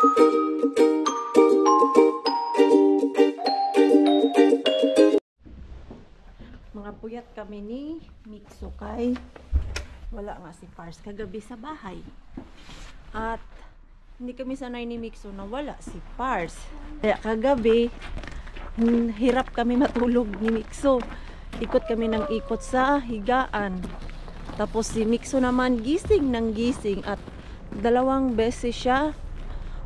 Mga puyat kami ni Mixo kay wala nga si Pars kagabi sa bahay. At hindi kami sanay ni Mixo na wala si Pars. Kaya kagabi hirap kami matulog ni Mixo. Ikot kami ng ikot sa higaan. Tapos si Mixo naman gising ng gising at 2 beses siya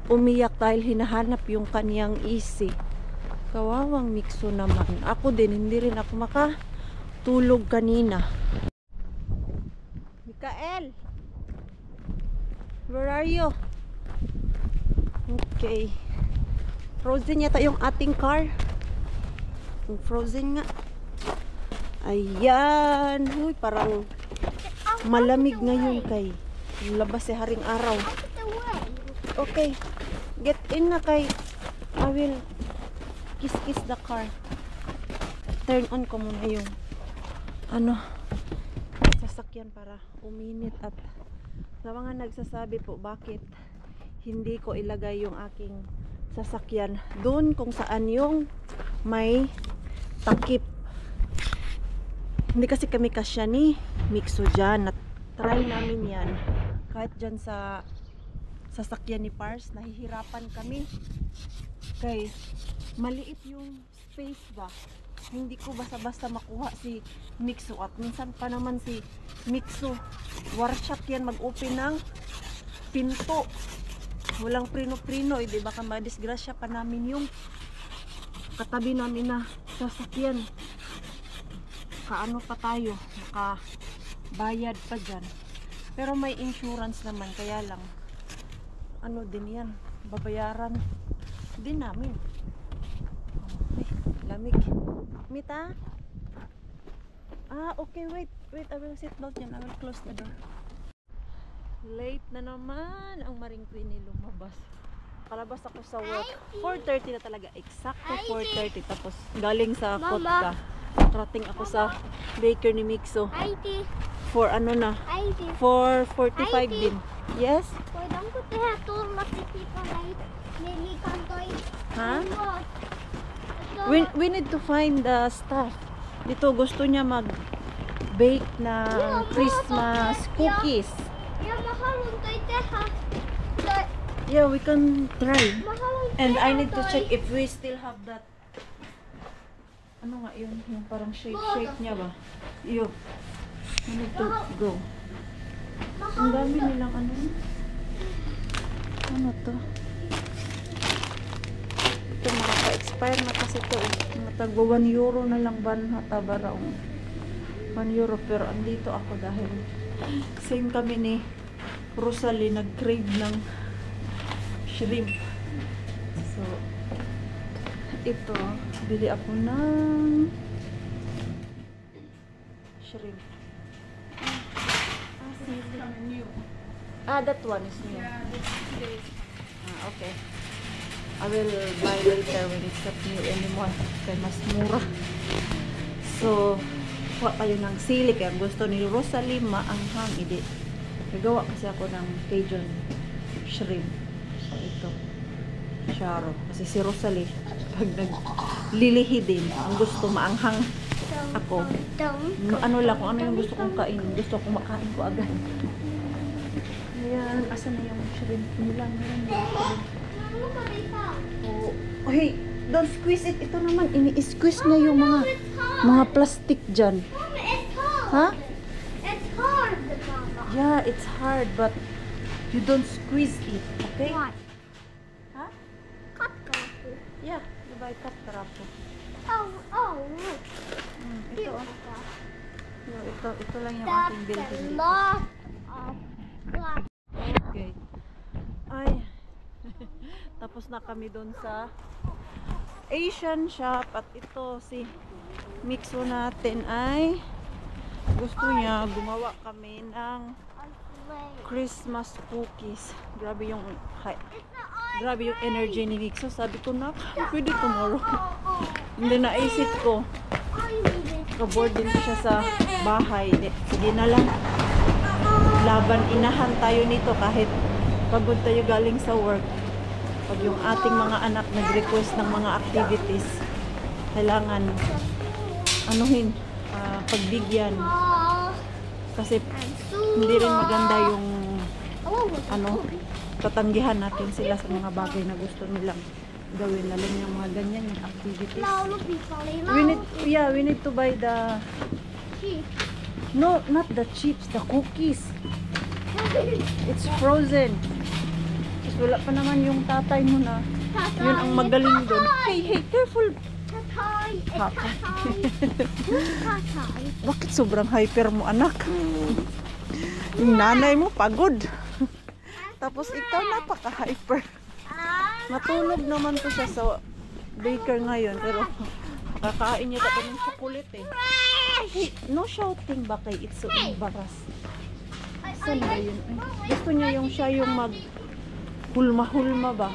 umiyak dahil hinahanap yung kaniyang isi. Kawawang Mixo naman. Ako din, hindi rin ako makatulog kanina. Mikael! Where are you? Okay. Frozen yata yung ating car. Frozen nga. Ayan. Uy, parang malamig ngayon kay labas si haring araw. Okay. Get in na kay I will kiss the car. Turn on ko muna yung sasakyan para uminit. At sa mga nagsasabi po bakit hindi ko ilagay yung aking sasakyan doon kung saan yung may takip. Hindi kasi kami kasya ni Mixo dyan. Try namin yan kahit dyan sa sasakyan ni Pars. Nahihirapan kami kay maliit yung space ba. Hindi ko basta-basta makuha si Mixo. At minsan pa naman si Mixo warshot yan mag-open ng pinto. Walang prino-prino. Di ba ka madisgrasya pa namin yung katabi namin na sasakyan. Kaano pa tayo, nakabayad pa dyan. Pero may insurance naman, kaya lang ano din yan, babayaran din namin. Ay, lamig. Mita? Okay, wait, I will sit down yan, I will close the door. Late na naman ang Maring Queenie lumabas. Kalabas ako sa work 4:30 na talaga, exacto 4:30. Tapos galing sa Kotka, rating ako sa baker ni Mixo for 4:45 din. Yes? Huh? We need to find the stuff. Dito gusto niya mag-bake na Christmas cookies. Yeah, we can try. And I need to check if we still have that. Ano nga yun? Yung parang shape niya ba? Yun. I need to go. Ang dami nilang ano. Ano to? Ito makaka-expire na kasi ito. Matagwa €1 na lang ba natabara. €1 pero andito ako dahil same kami ni Rosalie nag-crave ng shrimp. So, ito, bili ako ng shrimp. That one is new. Okay. I will buy later when it's not new anymore. Kaya mas mura. So, kuha tayo ng sili. Kaya gusto ni Rosalie maanghang. Hindi. Nagawa kasi ako ng Cajun shrimp. So, ito. Charo. Kasi si Rosalie, pag naglilihi din, ang gusto maanghang ako. Ano lang, kung ano yung gusto kong kainin. Gusto kong makain ko agad. Ayan. Asan na yung shrimp nila? Oh, hey, don't squeeze it. Ito naman, ini-squeeze niya yung mga plastic dyan. Ha? It's hard, Mama. Yeah, it's hard, but you don't squeeze it, okay? Why? Ha? Cut karapo. Yeah, diba cut karapo. Look. Ito, ito lang yung That's aking building a dito. lot of glass. Okay. Ay. Tapos na kami doon sa Asian shop. At ito si Mixo natin ay gusto niya gumawa kami ng Christmas cookies. Grabe yung energy ni Mixo. Sabi ko na, pwede tomorrow. Hindi naisip ko. Kaboard din siya sa bahay. Sige na lang. Laban, inahan tayo nito kahit pagod tayo galing sa work. Pag yung ating mga anak nag-request ng mga activities, kailangan anuhin, pagbigyan. Oh, Kasi and hindi rin maganda yung Oh, tatanggihan natin sila sa mga bagay na gusto nilang gawin, lalo yung mga ganyan yung activities. Lolo people, We need to buy the no, not the chips, the cookies. It's frozen. Kasi wala pa naman yung tatay mo na yun ang magaling doon. Hey, careful. Tatay. Tatay. Tatay. Bakit sobrang hyper mo, anak? Yung nanay mo pagod. Tapos ikaw napaka-hyper. Matulog naman po siya sa baker ngayon, pero kakain niya tapos ng chocolate eh. Hey, no shouting ba kay it's so embarrassed. Saan ba yun? Ay, gusto niya yung siya yung mag hulma-hulma ba?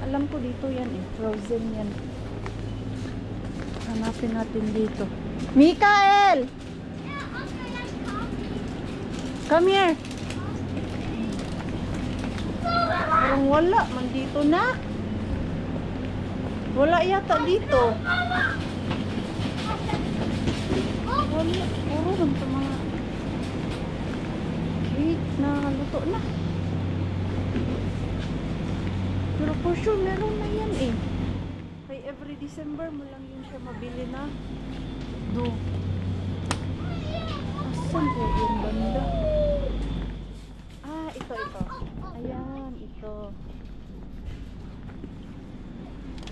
Alam ko dito yan eh, frozen yan. Hanapin natin dito. Mikael! Come here! Parang wala man dito na. Wala yata dito. Wala. Puro lang ito mga cake na luto na. Pero for sure meron na yan eh. Kay every December mo lang yun siya mabili na. Do. Asan po yung banda? Ah, ito. Ayan, ito.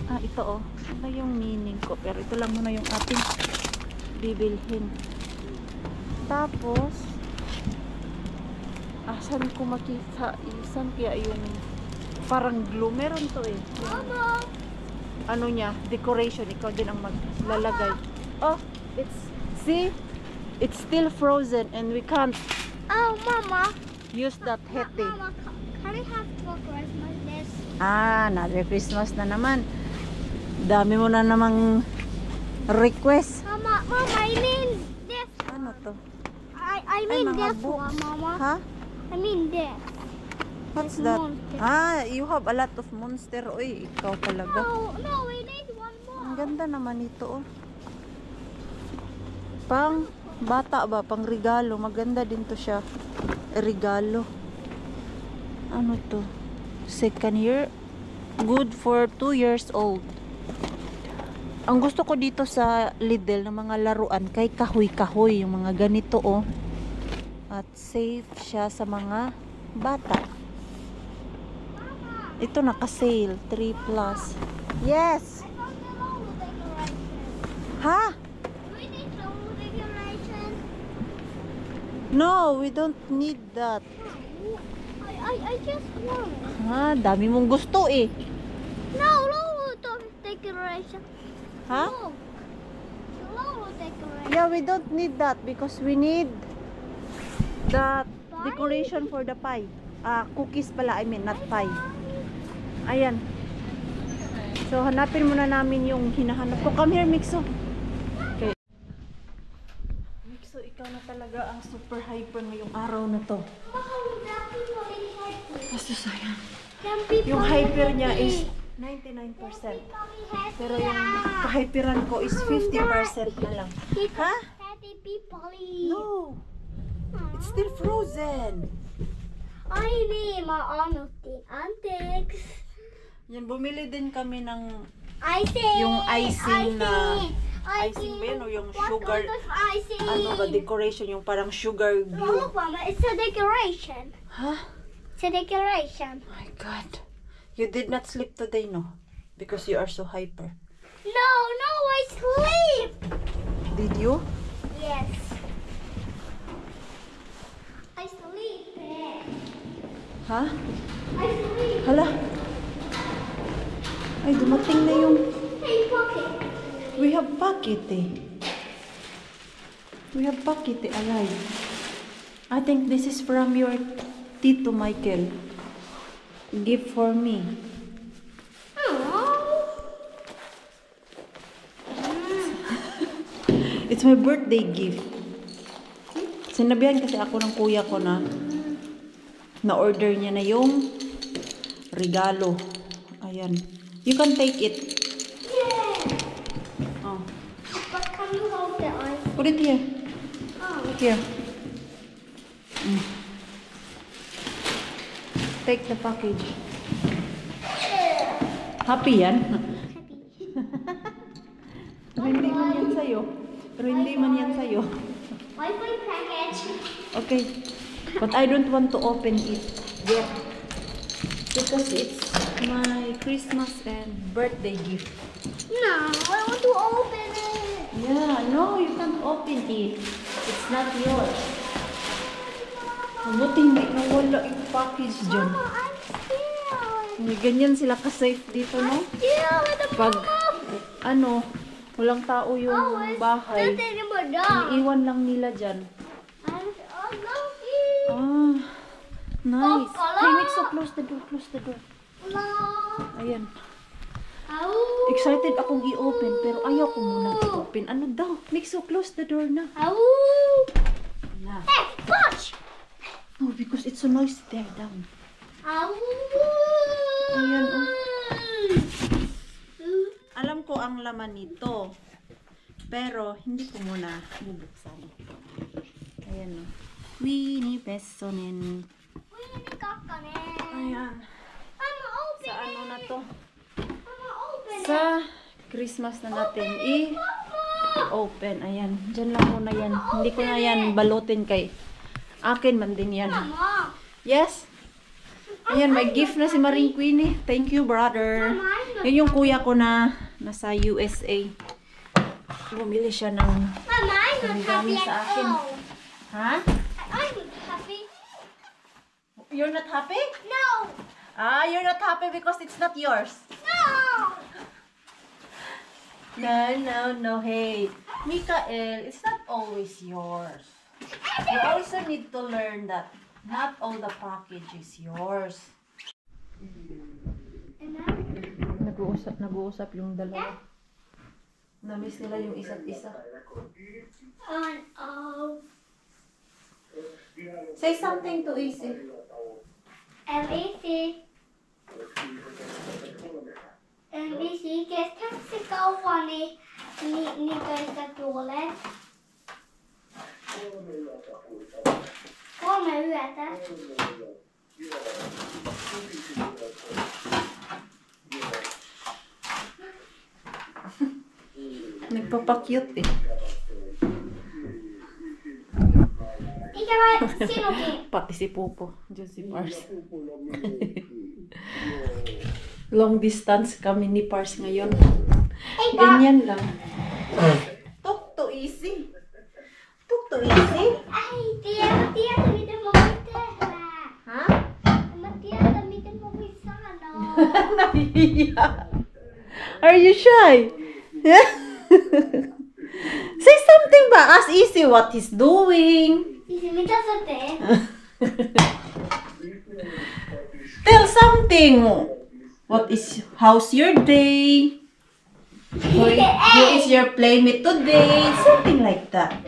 Ah, ito oh. Ano yung meaning ko? Pero ito lang muna yung ating bibilhin. Tapos, saan ko makita? Saan kaya yung parang glue? Meron to eh. Yung, ano niya? Decoration. Ikaw din ang maglalagay. Oh, see? It's still frozen and we can't Oh, Mama. use that hete. Mama, can I have for Christmas this? Another Christmas na naman. Dami mo na namang request. Mama, I mean this. Ano to? I mean mga this books. one, Mama. Ha? I mean this. What's It's that? monster. You have a lot of monster. Uy, ikaw talaga. No, we need one Ang more. ganda naman ito, oh. Pang bata ba? Pang regalo. Maganda din to siya. Regalo. Ano to? Second year. Good for 2 years old. Ang gusto ko dito sa Lidl ng mga laruan kay kahoy-kahoy. Yung mga ganito, oh. At safe siya sa mga bata. Ito naka-sale. 3 plus. Yes! I found the Lolo decoration. Ha? We need Lolo decoration. No, we don't need that. I just want. Dami mong gusto eh. No, Lolo decoration. Ha? No. The Lolo decoration. Yeah, we don't need that because we need that decoration for the pie. Cookies pala, I mean, not pie. Ayan. So, hanapin muna namin yung hinahanap ko. Come here, Mixo. Okay. Mixo, ikaw na talaga ang super hyper ngayong araw na to. Basta sayang. Yung hyper niya is 99%. Pero yung kahyperan ko is 50% na lang. Ha? No. It's still frozen. I need my antics. Yan, bumili din kami ng Icing. yung icing na Icing ba yun? O yung What sugar, kind of icing? ano ba, decoration, yung parang sugar glue. Look, Mama, it's a decoration. Huh? It's a decoration. My God. You did not sleep today, no? Because you are so hyper. No, I sleep. Did you? Yes. I sleep. Ha? I sleep. Hala. Ay, dumating na yung... Hey, pocket. We have pakete. We have pakete alive. I think this is from your Tito Michael. Gift for me. It's my birthday gift. Sinabihan kasi ako ng kuya ko na na-order niya na yung regalo. Ayan. You can take it. Yeah. Oh. But can you hold the ice? Put it here. Oh. Here. Take the package. Happy yan? Happy. Pero hindi man yan sa'yo. Pero hindi man yan sa'yo. Wi-Fi package. Okay. But I don't want to open it yet. Because it's my Christmas and birthday gift. No, I want to open it. Yeah, no, you can't open it. It's not yours. Mabuti hindi nawala yung package dyan. Mama, I'm still. May ganyan sila ka-safe dito, no? Still with the Pag, mama. walang tao yung bahay, Nothing about that. iiwan lang nila dyan. I'm so lucky. Ah, nice. Papa, Hey, Mixo, close the door, close the door. No. Ayan. Ow. Excited akong i-open, pero ayaw ko muna i-open. Ano daw? Mixo, close the door na. Ow. Na. Hey, watch. Oh, because it's so noisy there, down. Ow. Ayan, oh. Alam ko ang laman nito. Pero, hindi ko muna bubuksan. Ayan, oh. Winnie Pessonen. Winnie Kakane. Ayan. I'm open. Sa ano na to? I'm open. Sa Christmas na natin i-open. Ayan. Diyan lang muna yan. Hindi ko na yan balutin kay akin man din yan. Mama. Yes? Ayan, may gift na si Maring Queenie. Thank you, brother. Yun yung kuya ko na nasa USA. Bumili siya ng... Mama, I'm not happy Dami sa at akin. all. Ha? I'm not happy. You're not happy? No. Ah, you're not happy because it's not yours. No. No. Hey, Mikael, it's not always yours. You also need to learn that not all the package is yours. And now, Nag-uusap yung dalawa. Namiss nila yung isa't isa. on off. Say something to Izzy. MBC. MBC, guess taxi go funny. Ni guys got dåligt. Kom med huvudet. Nagpapakyut eh. Ika ba, sino ki? Pati si Popo. Diyan si Pars. Long distance kami ni Pars ngayon. Ika. Ganyan lang. Talk to Izzy. Talk to Izzy. Ay, tiya, tamitin mo kita. Ha? Tiya, tamitin mo kita. Nahiya. Are you shy? Yeah? Say something ba? Ask Izzy what he's doing. Isimita sa te. Tell something. How's your day? Who is your playmate today? Something like that.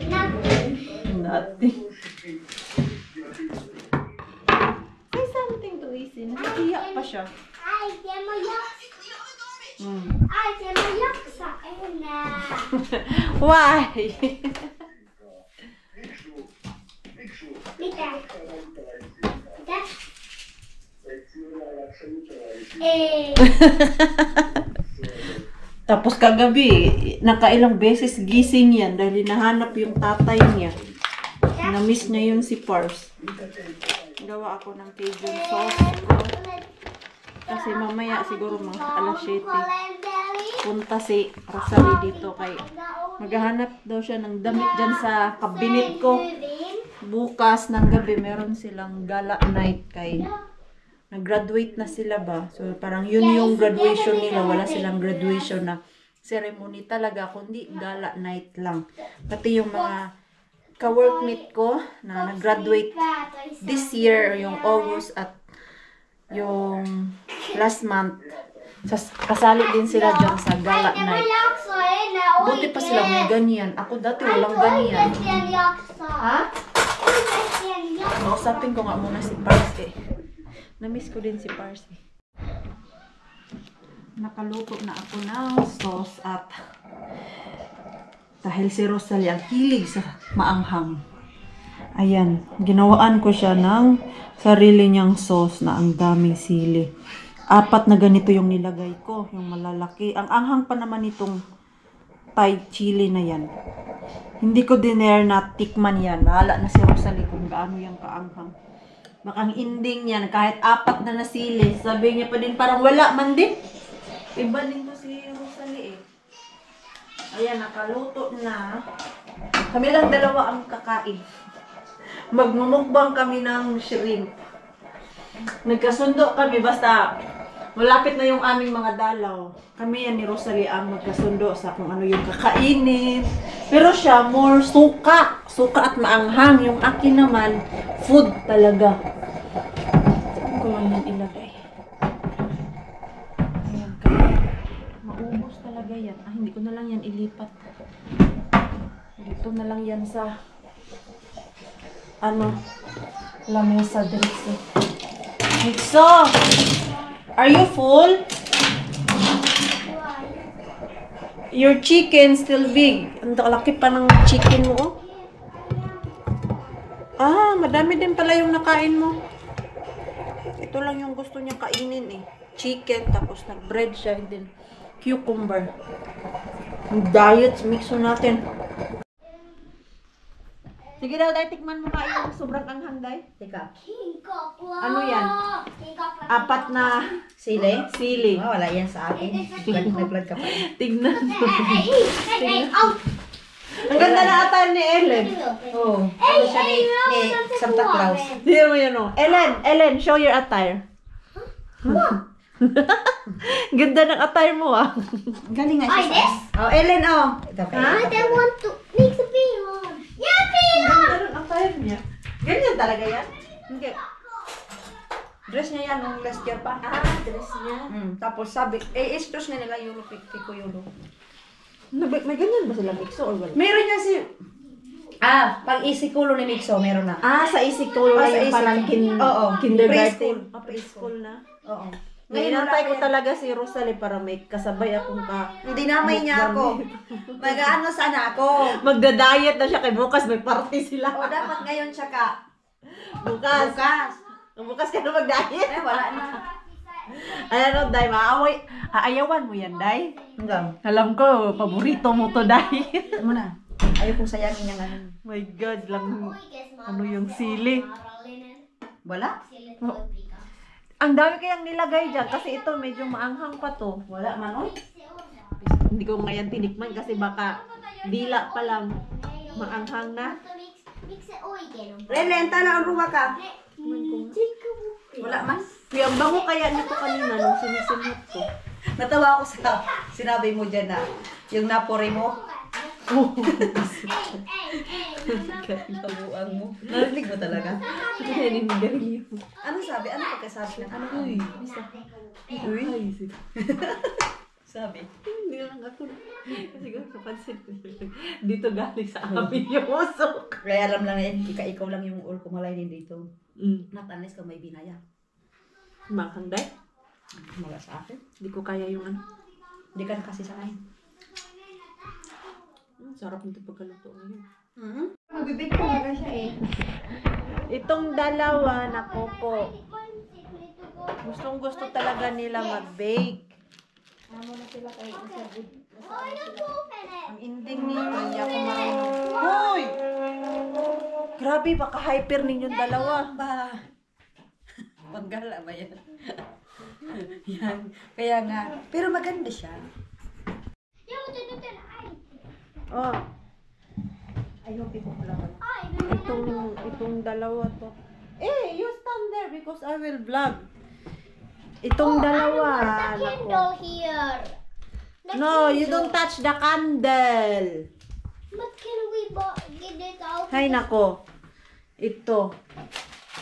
Nothing. Say something to Izzy. Nahiya pa siya. Ay, tiya mo yak. Hmm. Ay, tiya mo yak sa ena. Why? Mita. Mita. Eh. Tapos kagabi, nakailang beses gising yan dahil hinahanap yung tatay niya. Na-miss niya yun si Pars. Gawa ako ng Cajun sauce. Kasi mamaya siguro mga alas 7. Punta si Rosalie dito kay maghahanap daw siya ng damit dyan sa kabinet ko. Bukas ng gabi meron silang gala night kay nag-graduate na sila ba? So parang yun yung graduation nila. Wala silang graduation na ceremony talaga, kundi gala night lang. Pati yung mga ka-workmate ko na nag-graduate this year, yung August at yung last month, kasali din sila dyan sa gala night. Buti pa sila may ganyan. Ako dati walang ganyan. Ha? Mausapin ko nga muna si Pars eh. Na-miss ko din si Pars eh. nakaluto na ako ng sauce at dahil si Rosalie ang hilig sa maanghang. Ayan, ginawaan ko siya ng sarili niyang sauce na ang daming sili. 4 na ganito yung nilagay ko, yung malalaki. Ang anghang pa naman itong Thai chili na yan. Hindi ko diner na tikman yan. Bahala na si Rosalie kung gaano yung kaanghang. Makang ending yan, kahit 4 na nasili, sabi niya pa din parang wala man din. Iba din to si Rosalie eh. Ayan, nakaluto na. Kami lang dalawa ang kakain. Magmumukbang kami ng shrimp. Nagkasundo kami basta malapit na yung aming mga dalaw. Kami yan ni Rosalie ang magkasundo sa kung ano yung kakainin. Pero siya more suka. Suka at maanghang. Yung akin naman, food talaga. Saan ko lang yan ilagay? Ayan, kaya maubos talaga yan. Hindi ko na lang yan ilipat. Dito na lang yan sa lamesa dito. Mixo! Are you full? Your chicken still big. Ang laki pa ng chicken mo. Madami din pala yung nakain mo. Ito lang yung gusto niya kainin eh. Chicken, tapos nag-bread siya, and then cucumber. Yung diet, mixo natin. Sige daw, Day, tikman mo nga yung sobrang anghang, Day. Teka. Ano yan? 4 na Sili? sili. Wala yan sa akin. Nag-vlog ka pa. Tignan mo. Ang ganda na ata ni Ellen. Oo. Ano siya ni Santa Claus. Tignan mo yun, oh. Ellen, show your attire. Ganda ng attire mo, ah. Galing nga siya. this? Oh, Ellen, oh. Ito pa. I want to mix the peel. Yeah, peel. Ang ganda ng attire niya. Ganyan talaga yan? Okay. Dress niya yan nung last year pa. Dress niya. Tapos sabi, istos na nila Euro, Pico Euro. May ganyan ba sila mixo or wala? Meron niya si... pang isikulo ni Mixo, meron na. Sa isikulo na Sa yung parang Preschool. kindergarten. Preschool na. Oo. Ngainantay ko talaga si Rosalie para may kasabay akong Hindi namay niya ako. Mag-ano sana ako. Magda-diet na siya kay bukas may party sila. O dapat ngayon siya ka. Bukas. Bukas ka na mag-diet. Wala na. Ayan o, Day, aayawan mo yan, Day. Hanggang. Alam ko, paborito mo to, Day. Ano na? Ayaw kong sayangin yung ano. My God, lang ano yung sili. Wala? Ang dami kayang nilagay dyan kasi ito medyo maanghang pa to. Wala man, oy. Hindi ko ngayon tinikman kasi baka dila pa lang maanghang na. Ren, tala ang ruwa ka. Wala man. Kaya ang bango kaya nito kanina nung sinisimot ko. Natawa ako sa sinabi mo dyan na yung napore mo. Kabuang mo. Narinig mo talaga? Ano sabi? Ano pagkasabi ng ano? Uy. Uy. Sabi. Hindi lang ako. Kasi ko kapansin. Dito galing sa amin yung usok. Kaya alam lang na ikaw lang yung kumalay din dito. Not unless ka may binaya. Makanday? Wala sa akin. Hindi ko kaya yung ano. Hindi ka na kasi sa akin. Sarap nito pagkaluto ngayon. Magbibig ko nga siya eh. Itong dalawa na koko. Gustong gusto talaga nila mag-bake. Amo na sila kayo sa good. Ang ending nito, hindi ako marunong. Hoy! Grabe, baka hyper ninyong dalawa. Panggala ba yan? Yan. Kaya nga. Pero maganda siya. Oh, I hope ito pala ba? itong dalawa to. You stand there because I will vlog. Itong dalawa. Candle here. No, you don't touch the candle. But can we get it out? Hay nako. Ito.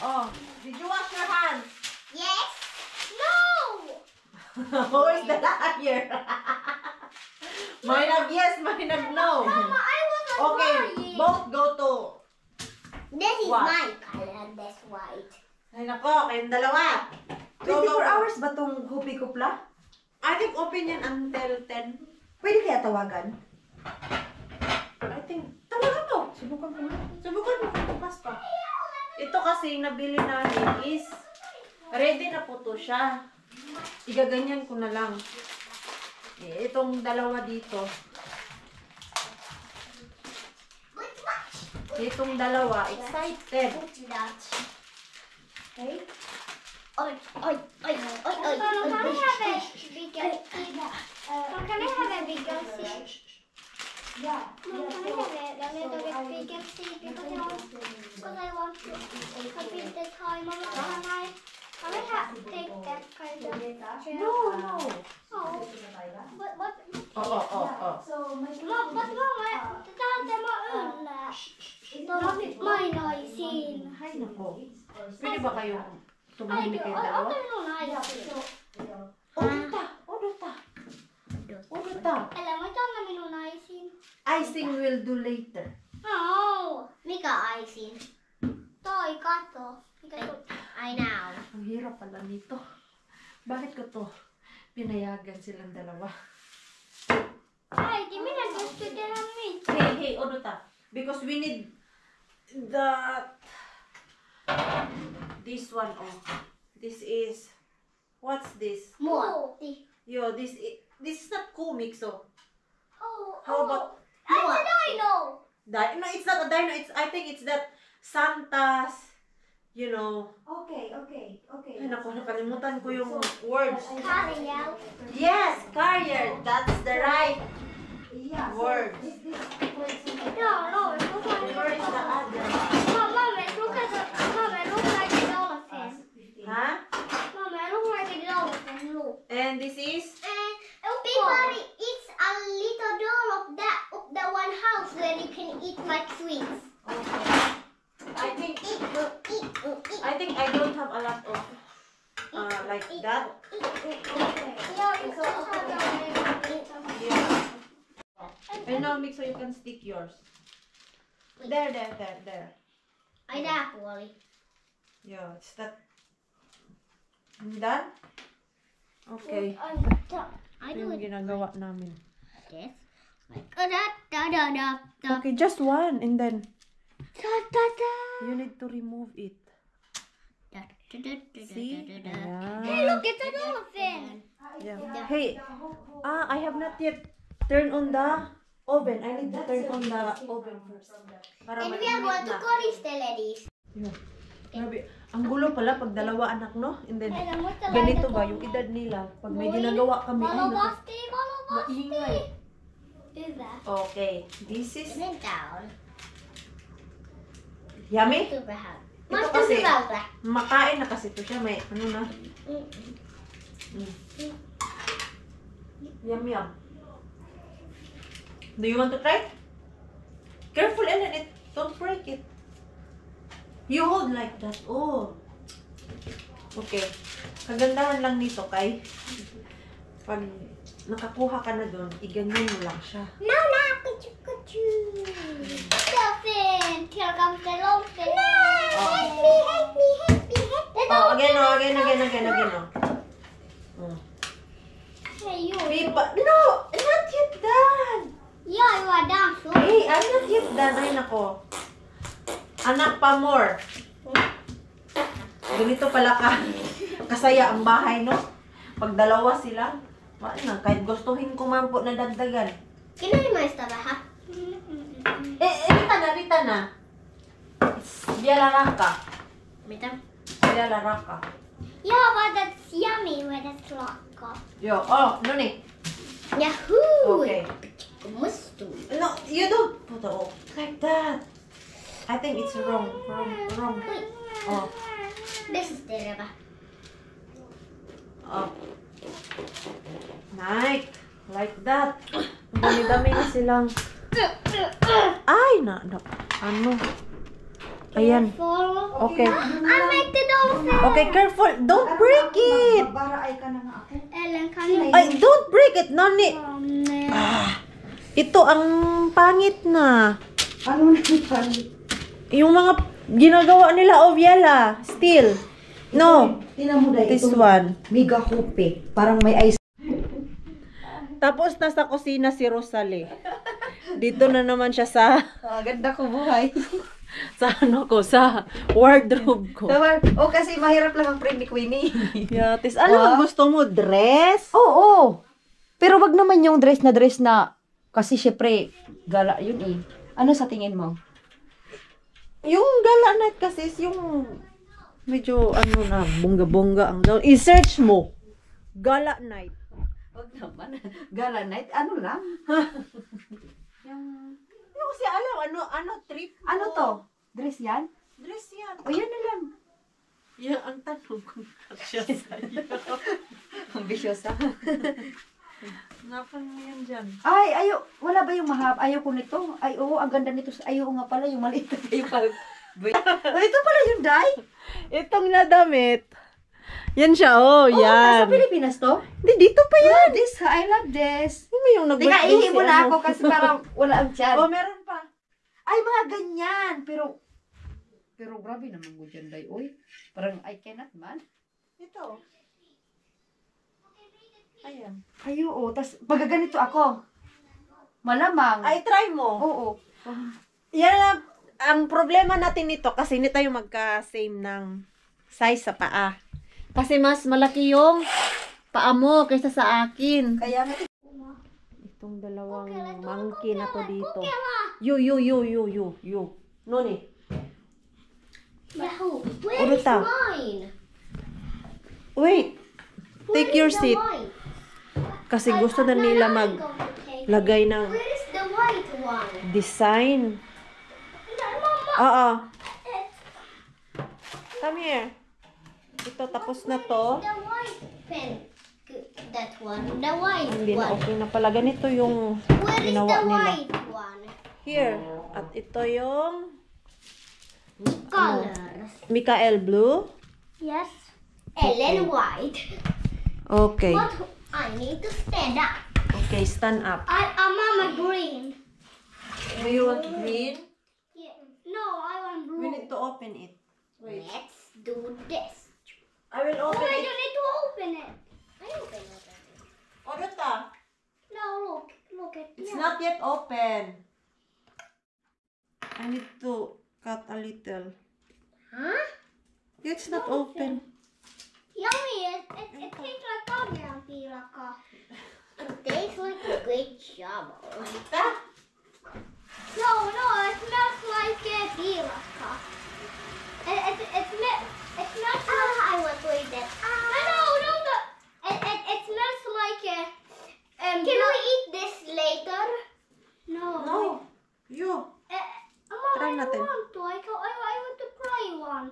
Oh, did you wash your hands? Yes. No. Who is the liar? May nag yes, may nag no. Mama, I wasn't Okay, lying. both go to. This is What? my color. That's white. Ay nako, kayong dalawa. 24 hours ba tong hupi kupla? I think open yan until 10. Pwede kaya tawagan? I think, tawagan mo. Subukan ko nga. Subukan mo kung bukas pa. Ito kasi nabili namin is ready na po to siya. Igaganyan ko na lang. Itong dalawa dito. Itong dalawa, excited. Okay? Can I have a bigger seat? Yeah. Mom, can I have it? A little bit bigger seat because I want to complete the time. Mom, can I have take that kind of chair? No, no. Oh, what? Oh. Mom, det var under. Mine har ju sin. Ay, nako. Pwede ba kayo Ay, tumahimik kayo dalawa? Oduta. Eller mä annan minun naisin. Icing will do later. Oh, mikä aisin? Toi, kato. Mikä I know. Ang hirap pala nito. Bakit ko to pinayagan silang dalawa? Äiti, minä pystyn tehdä mitään. Hey, Oduta. Because we need this one. Oh, this is, what's this? Muotti. Yo, this is not Kumikso. Oh, How about It's a dino. No, it's not a dino. I think it's that Santa's, you know. Okay. Ay, naku, nakalimutan ko yung words. Karjal. Yes, carrier. That's the right Yeah. word. No, Where is the other? Mamma, look like a dolphin. Huh? Mamma, look like a dolphin. Look. And this is? Everybody eats a little doll of that one house where you can eat like sweets. I think I don't have a lot of like that. Yeah. And now, Mix, so you can stick yours. There. Ai tää puoli. Yeah, it's that. Done? Okay. I Ito do yung it ginagawa namin. this. Like Okay, just one and then Da-da-da. you need to remove it. See? Hey, look, it's a dolphin. Yeah. Hey, I have not yet turned on the oven. I need to turn on the oven first. Para And we are going to koristele these. Yeah. Grabe. Ang gulo pala pag dalawa anak, no? And then, Meillä on muista ganito laita ba ko. yung edad nila? Pag may ginagawa kami, ay, naku, Valovasti. maingay. Hyvä. Okay, this is Menen down. yummy. Maistuu vähän. Ito Maistuu kasi, hyvältä. makain na kasi ito siya. May, ano na? Yum. Do you want to try? Careful, Ellen. Don't break it. You hold like that. Oh. Okay. Kagandahan lang nito kay pag nakakuha ka na doon, iganyan mo lang siya. No, kuchu. Dolphin. Here comes the dolphin. No, help me. The Oh, dolphin. again. Oh. Hey, you. Pipa. No! Not yet done! Yeah, you are done, so. Hey, I'm not yet done. Ay, nako. Anak pa more. Ganito pala kasaya ang bahay, no? Pag dalawa sila, na, kahit gustuhin ko man po na dagdagan. Kinaimaista vähän. Rita na. It's vielä raka. Mitä? Vielä raka. Yeah, but that's yummy when it's lakka. Yo, no ni. Yahoo! Okay. Mustu. No, you don't put it like that. I think it's wrong. Oh. This is terevä. Oh. Nice. Like that. Dami-dami na silang. Ay, ano? Ayan. Okay. I make the dolphin. Okay, careful. Don't break it. Magbara ay ka na nga ako. Ellen, kan you? Ay, don't break it, Nani. Ito ang pangit na. Ano na yung Yung mga ginagawa nila, Oviela. Still. No. Tinan mo dahil This ito. one. Mega hope. Parang may ice. Tapos nasa kusina si Rosalie. Dito na naman siya sa Ganda ko buhay. sa wardrobe ko. Tama. O kasi mahirap lang ang friend ni Queenie. Yatis, ano ang gusto mo? Dress? Oo. Pero wag naman yung dress na kasi syempre gala yun eh. Ano sa tingin mo? Yung gala night kasi is yung medyo ano na, bongga-bongga ang gown. I-search mo. Gala night. Wag naman. Gala night, ano lang? Hindi ko siya alam. Ano trip? Ano to? Dress yan? Dress yan. O yan na lang. Yan ang tanong kung siya sa'yo. Ambisyosa. Napan mo yan dyan. Ay, ayo, wala ba yung mahab? Ayaw ko nito. Ay, oo, ang ganda nito. Ayaw nga pala, yung maliit na yung pal. Ito pala yung dye. Itong nadamit. Yan siya, oh, Nasa yan. Pilipinas to? Hindi, dito pa yan. Yeah, this, I love this. Ano yung Teka, nag-birthday ihi mo si na ano? ako kasi parang wala ang tiyan. Oh, meron pa. Ay, mga ganyan. Pero grabe naman mo dyan, day. Uy, parang I cannot man. Ito. Ayan. Ay, oo. Tas, pagaganito ako. Malamang. Ay, try mo. Oo. Yan ang problema natin nito kasi hindi tayo magka-same ng size sa paa. Kasi mas malaki yung paa mo kaysa sa akin. Kaya nga, Itong dalawang monkey na to dito. You. Noni. Yahoo! Where is Uruta. mine? Wait. Take your seat. Kasi gusto na nila maglagay ng Where is the white one? design. Mama, Oo. Come here. Ito, tapos na to. the white pen. That one. The white Hindi na one. okay na pala. Ganito yung Where is ginawa the nila. white one? Here. At ito yung Colors. Mikael Blue. Yes. Ellen white. Okay. But I need to stand up. Okay, stand up. I'm Mama green. Do you want green? Yeah. No, I want blue. We need to open it. Wait. Let's do this. I will Oh, open I it. don't need to open it. I open it. Oruta. No, look at It's yeah. not yet open. I need to cut a little. Huh? It's not open. Yummy! It tastes like Fabian Pilaka. It tastes like a great job. No, it smells like a Pilaka. It smells like... I want to eat it. No. It smells like a... Can we eat this later? No. No. You. Mama, Try I natin. don't want to. I want to try one.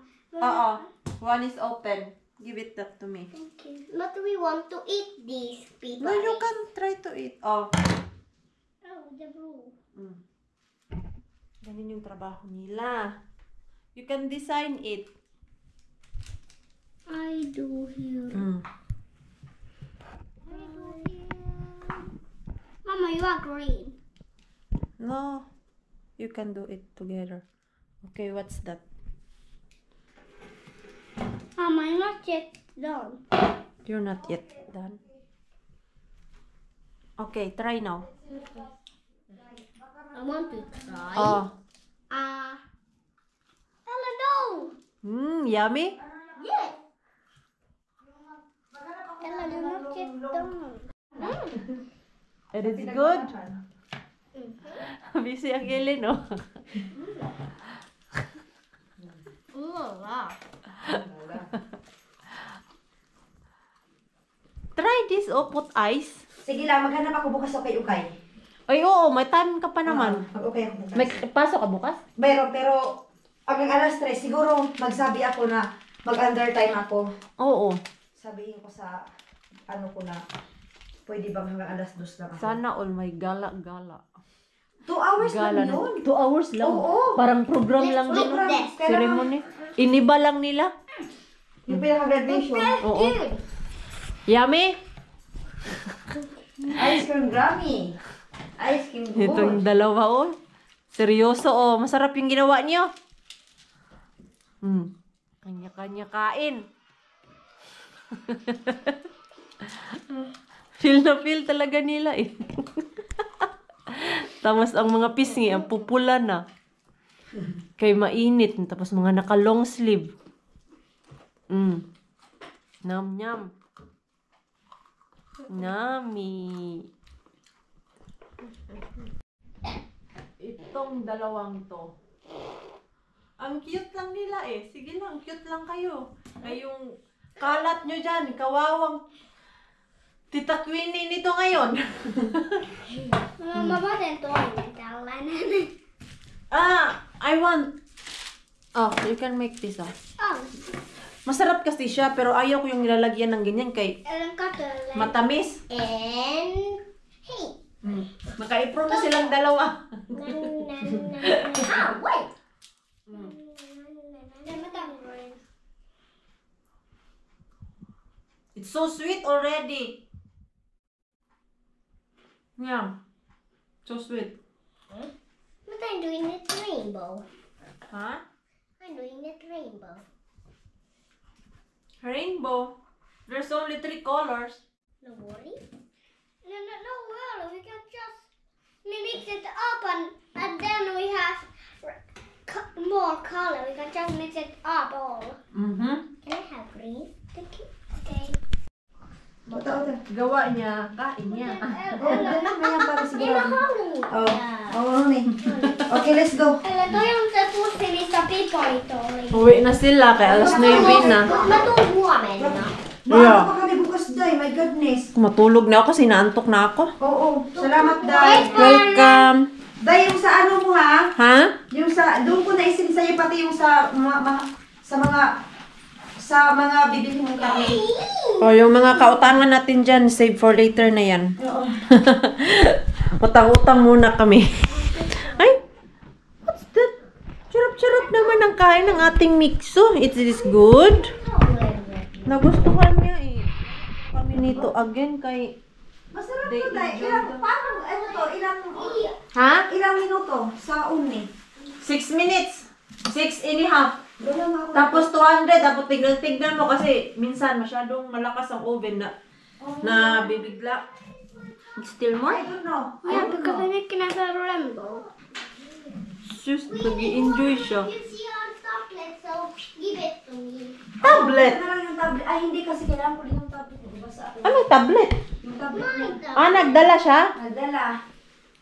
One is open. Give it that to me. Thank you. But we want to eat these people. No, you can try to eat. Oh. Oh, the blue. Ganun yung trabaho nila. You can design it. I do here. I do here. Mama, you are green. No. You can do it together. Okay, what's that? Mama, I'm not yet done. You're not yet done. Okay, try now. I want to try. Oh. Ella, no. Yummy? Yeah. Ella, you're not yet done. It is good. Busy ang Ellen, no? Try this, put ice. sige lang, maghanap ako bukas sa ukay-ukay. Ay, oo, may time ka pa naman. Mag-ukay ako bukas. May pasok ka bukas? Mayroon, pero hanggang alas 3, siguro magsabi ako na mag-undertime ako. Oo. Sabihin ko sa ano ko na, pwede bang hanggang alas 2 lang ako? Sana all may gala-gala. 2 hours lang yun. 2 hours lang. Oo. Parang program lang din. Program. Kailangan- Ceremony. Iniba lang nila. Yung pinaka-graduation. Oo. Yummy? Ice cream Grammy. Ice cream gold. Itong dalawa, oh. Seryoso, oh. Masarap yung ginawa niyo. Kanya-kanya kain. Feel na feel talaga nila eh. Tapos ang mga pisngi, ang pupula na. Kay mainit. Tapos mga naka long sleeve. Nam nyam. Nami. Itong dalawang to. Ang cute lang nila eh. Sige lang, cute lang kayo. Kayong kalat nyo dyan. Kawawang Tita Queenie nito ngayon. Mama den toinen tällainen. I want... Oh, you can make this ah. Oh, Masarap kasi siya, pero ayaw ko yung nilalagyan ng ganyan kay Ellen katsotaan. matamis. En. Hei. Maka-approve na silang dalawa. Ah, wait. Mä tarvitsen. It's so sweet already. Yeah. So sweet. But I'm doing it rainbow. Huh? I'm doing it rainbow. Rainbow. There's only 3 colors. No worry. No worry. We can just mix it up and then we have more color. We can just mix it up all. Mm-hmm. Can I have green? Thank you. Okay. Gawa niya, kain niya. Mayang para sigurado. Oh. Oo, nih. Okay, let's go. Älä toi on se pussi, missä pipolit oli. Uwi na sila kay alas 9 na. Mä tuun huomenna. Bakit pa kami bukas, Day? My goodness. Matulog na ako kasi naantok na ako. Oo. Salamat, Day. Welcome. Day, yung sa ano mo, ha? Ha? Yung sa, doon ko naisin sa'yo pati yung sa mga bibili mong kami. O, yung mga kautangan natin dyan, save for later na yan. Oo. Utang-utang muna kami. Ay, what's that? Charap-charap naman ang kain ng ating mixo. Is this good? Nagustuhan niya eh. Kami nito again kay... Masarap to, Day. Paano, ano to, Ha? ilang minuto sa uni? 6 minutes. 6.5. Wala nga ako. Tapos 200. Tapos tignan mo kasi minsan masyadong malakas ang oven na bibigla. Still more? I don't know. Yeah, because I'm making a rainbow. Sus, nag-i-enjoy siya. You see on chocolate, so give it to me. Tablet! Ano lang yung tablet? Ay, hindi kasi kailangan ko din yung tablet. Basta ako. Ano tablet? Yung tablet mo. Ah, nagdala siya? Nagdala.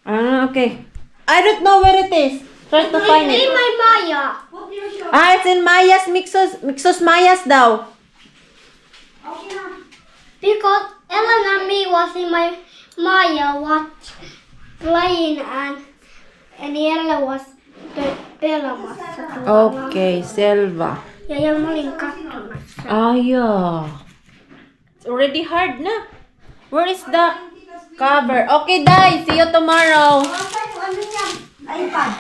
Ah, okay. I don't know where it is. Try to find It's it. in my Maya. Put your shoe. Ah, it's in Maya's Mixos Maya's daw. Okay na. Because Ellen and me was in my Maya playing and Ella was pelamassa. Okay, Selva. Ja mä olin katsomassa. Ah, yeah. It's already hard na. Where is the cover? Okay, Dai. See you tomorrow. Saan yung ano niya? iPad.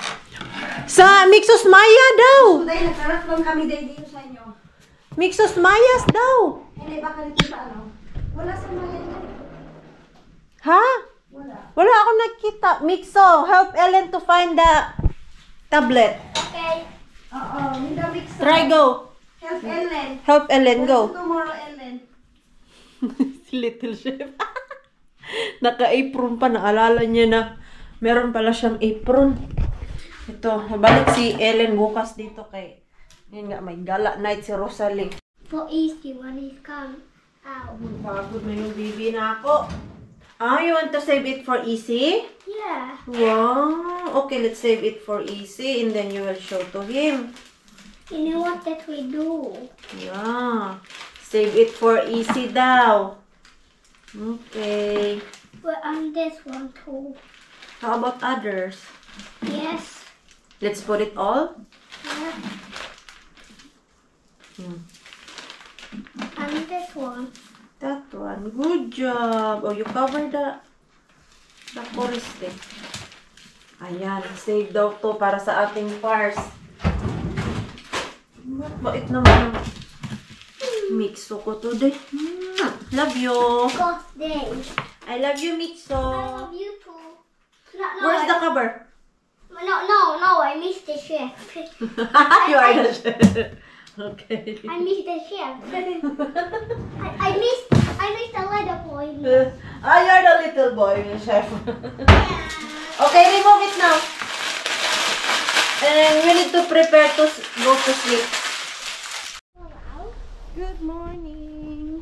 Sa Mixos Maya daw. So, dahil nagkarat lang kami dito sa inyo. Mixos Maya's daw. Hindi, baka dito sa ano? Wala sa mga yan. Ha? Wala. Wala ako nakita. Mixo, help Ellen to find the tablet. Okay. Oo, hindi mix. Try go. Help Ellen. Help Ellen go. Tomorrow, Ellen. Si Little Chef. Naka-apron pa. Naalala niya na meron pala siyang apron. Ito, mabalik si Ellen bukas dito kay... Yun nga, may gala night si Rosalie. For easy when he come out. Pagod na yung baby na ako. Ah, you want to save it for easy? Yeah. Wow. Okay, let's save it for easy and then you will show to him. You know what that we do? Yeah. Save it for easy daw. Okay. Well, on this one too. How about others? Yes. Let's put it all. Yeah. And this one. That one. Good job. Oh, you cover the forest eh. Ayan. Save daw to para sa ating pars. Bait naman ang mixo ko today. Love you. Birthday. I love you, Mixo. I love you too. No, Where's the cover? No, I missed the chef. You are the chef. Okay. I missed the chef. I missed the little boy. You're the little boy, chef. Okay, remove it now. And we need to prepare to go to sleep. Good morning.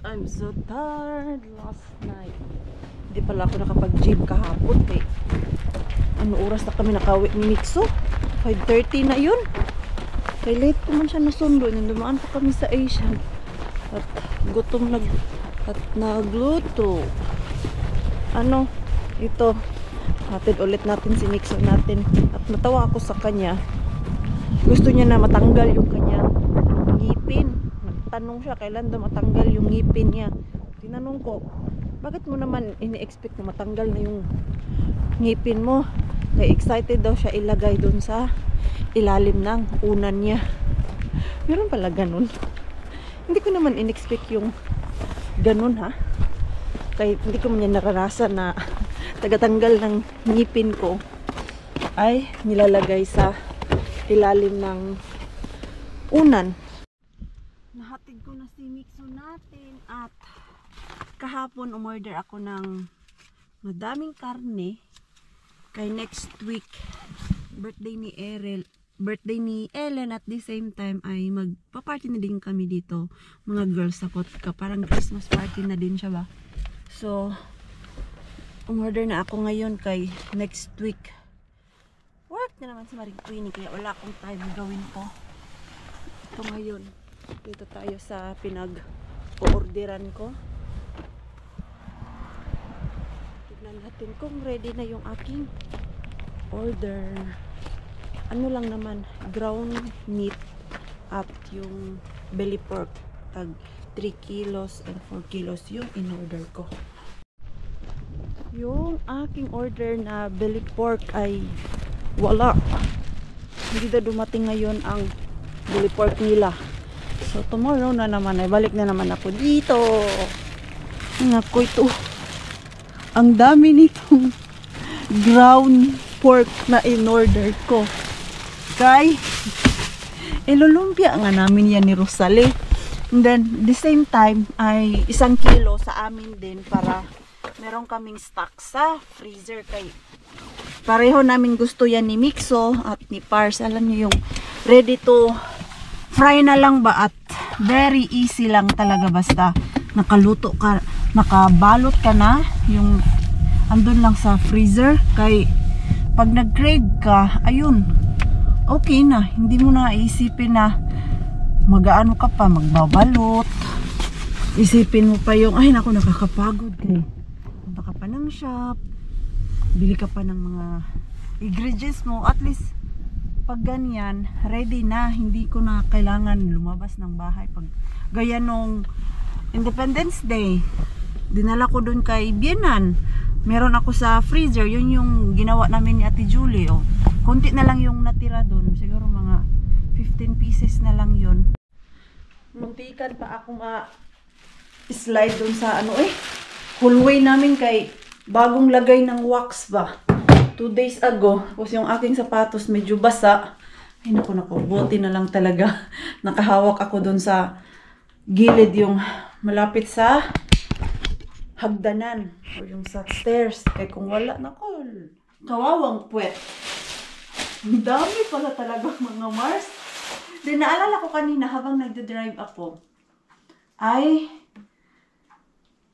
I'm so tired last night. Hindi pala ako nakapag-gym kahapon eh. Ano oras na kami nakauwi ni Mixo? 5:30 na yun. Kaya late ko man siya nasundo. Dumaan pa kami sa Asian. At gutom at nagluto. Ano? Ito. Hatid ulit natin si Mixo natin. At natawa ako sa kanya. Gusto niya na matanggal yung kanyang ngipin. Nagtanong siya kailan daw matanggal yung ngipin niya. Tinanong ko, bakit mo naman ini-expect na matanggal na yung ngipin mo? Kaya excited daw siya ilagay dun sa ilalim ng unan niya. Meron pala ganun. Hindi ko naman in-expect yung ganun ha. Kaya hindi ko man yan naranasan na tagatanggal ng ngipin ko ay nilalagay sa ilalim ng unan. Nahatid ko na si Mixo natin at kahapon umorder ako ng madaming karne kay next week birthday ni Ellen at the same time ay magpa-party na din kami dito mga girls sa Kotka, parang Christmas party na din siya ba. So umorder na ako ngayon kay next week. Work na naman si Marie Queenie kaya wala akong time gawin to. Ito ngayon dito tayo sa pinag-orderan ko. Tignan natin kung ready na yung aking order. Ano lang naman, ground meat at yung belly pork. Tag 3 kilos and 4 kilos yung in-order ko. Yung aking order na belly pork ay wala. Hindi na dumating ngayon ang belly pork nila. So tomorrow na naman ay balik na naman ako dito. Naku, ito. Ang dami nitong ground pork na in-order ko. Kay ilulumpia nga namin yan ni Rosalie. And then the same time ay 1 kilo sa amin din para meron kaming stock sa freezer kay pareho namin gusto yan ni Mixo at ni Pars. Alam niyo yung ready to fry na lang ba at very easy lang talaga basta nakaluto ka, nakabalot ka na yung andun lang sa freezer kay pag nag-crave ka, ayun, okay na, hindi mo na iisipin na mag-aano ka pa, magbabalot, isipin mo pa yung ay naku nakakapagod kay punta ka pa ng shop, bili ka pa ng mga ingredients mo, at least pag ganyan, ready na, hindi ko na kailangan lumabas ng bahay. Pag gaya nung Independence Day, dinala ko dun kay Bienan, meron ako sa freezer, yun yung ginawa namin ni Ate Julie. Oh. Konti na lang yung natira dun, siguro mga 15 pieces na lang yun. Muntikan pa ako slide dun sa ano hallway namin kay bagong lagay ng wax ba. 2 days ago, tapos yung aking sapatos medyo basa. Ay naku, buti na lang talaga. Nakahawak ako dun sa gilid yung malapit sa hagdanan o yung sa stairs. Kaya kung wala, naku, kawawang puwet. Ang dami pala talaga mga Mars. Then naalala ko kanina habang nagda-drive ako, ay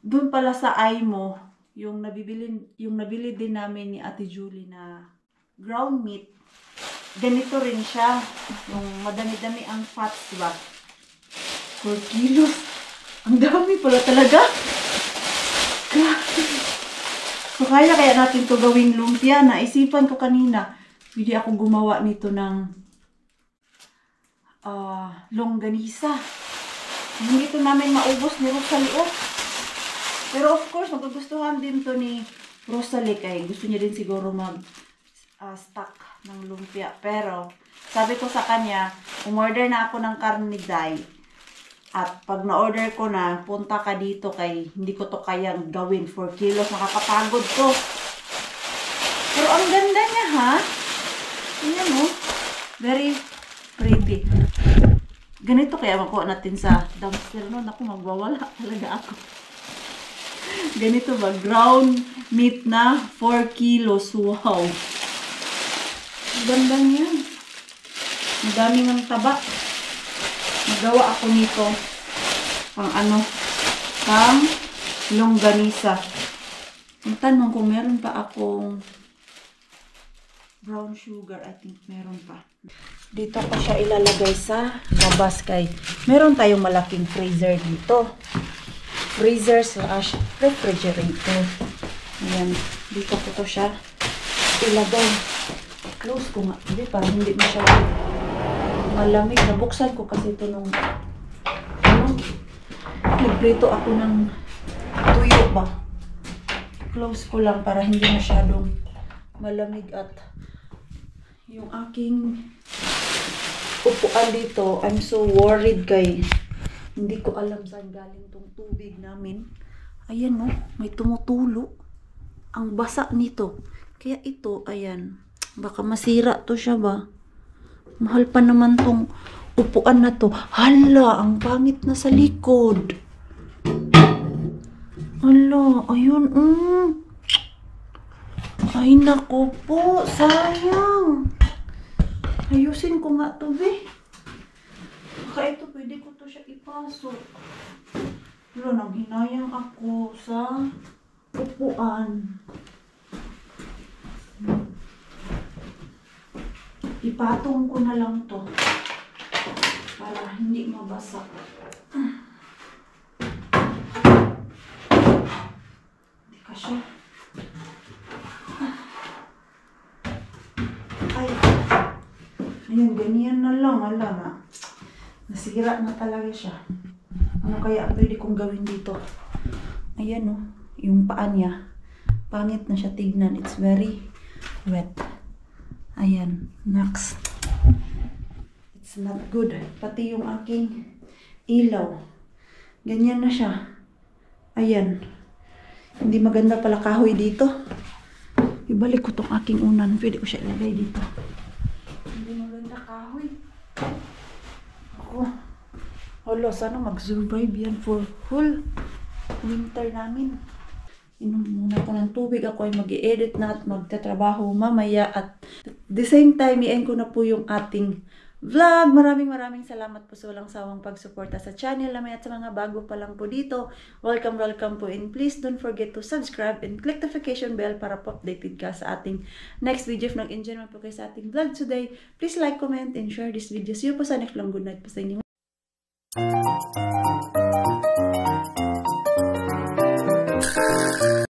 dun pala sa Aimo, yung nabili din namin ni Ate Julie na ground meat. Ganito rin siya. Yung madami-dami ang fats, diba? 4 kilos. Ang dami pala talaga. So, kaya natin to gawing lumpia. Naisipan ko kanina, pwede ako gumawa nito ng longganisa. Hindi ito namin maubos ni Rosalie. Pero of course, magugustuhan din to ni Rosalie kay gusto niya din siguro stock ng lumpia. Pero sabi ko sa kanya, umorder na ako ng karniday. At pag na-order ko na, punta ka dito kay hindi ko to kayang gawin 4 kilos. Nakakapagod to. Pero ang ganda niya ha. Ayan oh. Very Ganito kaya makuha natin sa dumpster, no? Naku, magwawala talaga ako. Ganito ba? Ground meat na 4 kilos. Wow. Ganda niyan. Ang dami ng taba. Nagawa ako nito pang ano, pang longganisa. Ang tanong kung meron pa akong brown sugar, I think meron pa. Dito ko siya ilalagay sa labas kay meron tayong malaking freezer dito. Freezer slash refrigerator. Ayan. Dito ko to siya ilagay. Close ko nga. Hindi, para hindi masyadong malamig. Nabuksan ko kasi ito nung nagprito ako ng tuyo ba. Close ko lang para hindi masyadong malamig at yung aking upuan dito, I'm so worried kay hindi ko alam saan galing tong tubig namin. Ayan no, may tumutulo. Ang basa nito. Kaya ito, ayan, baka masira to siya ba. Mahal pa naman tong upuan na to. Hala, ang pangit na sa likod. Hala, ayun, Ay, nako po, sayang. Ayusin ko nga to, be. Baka ito, pwede ko to siya ipasok. Pero nanghinayang ako sa upuan. Ipatong ko na lang to para hindi mabasa. Hindi ka siya. Ay. Ayan, ganyan na lang. Ala na. Nasira na talaga siya. Ano kaya ang pwede kong gawin dito? Ayan o. Yung paa niya. Pangit na siya tignan. It's very wet. Ayan. Next. It's not good. Pati yung aking ilaw. Ganyan na siya. Ayan. Hindi maganda pala kahoy dito. Ibalik ko tong aking unan. Pwede ko siya ilagay dito. Hindi maganda kahoy. Ako. Hala, sana mag-survive yan for whole winter namin. Inom muna ko ng tubig. Ako ay mag-i-edit na at magtatrabaho mamaya. At the same time, i-end ko na po yung ating vlog. Maraming salamat po sa walang sawang pagsuporta sa channel namin at sa mga bago pa lang po dito. Welcome po, and please don't forget to subscribe and click the notification bell para po updated ka sa ating next video. If nag-enjoy naman po kayo sa ating vlog today, please like, comment, and share this video. See you po sa next vlog. Good night po sa inyo.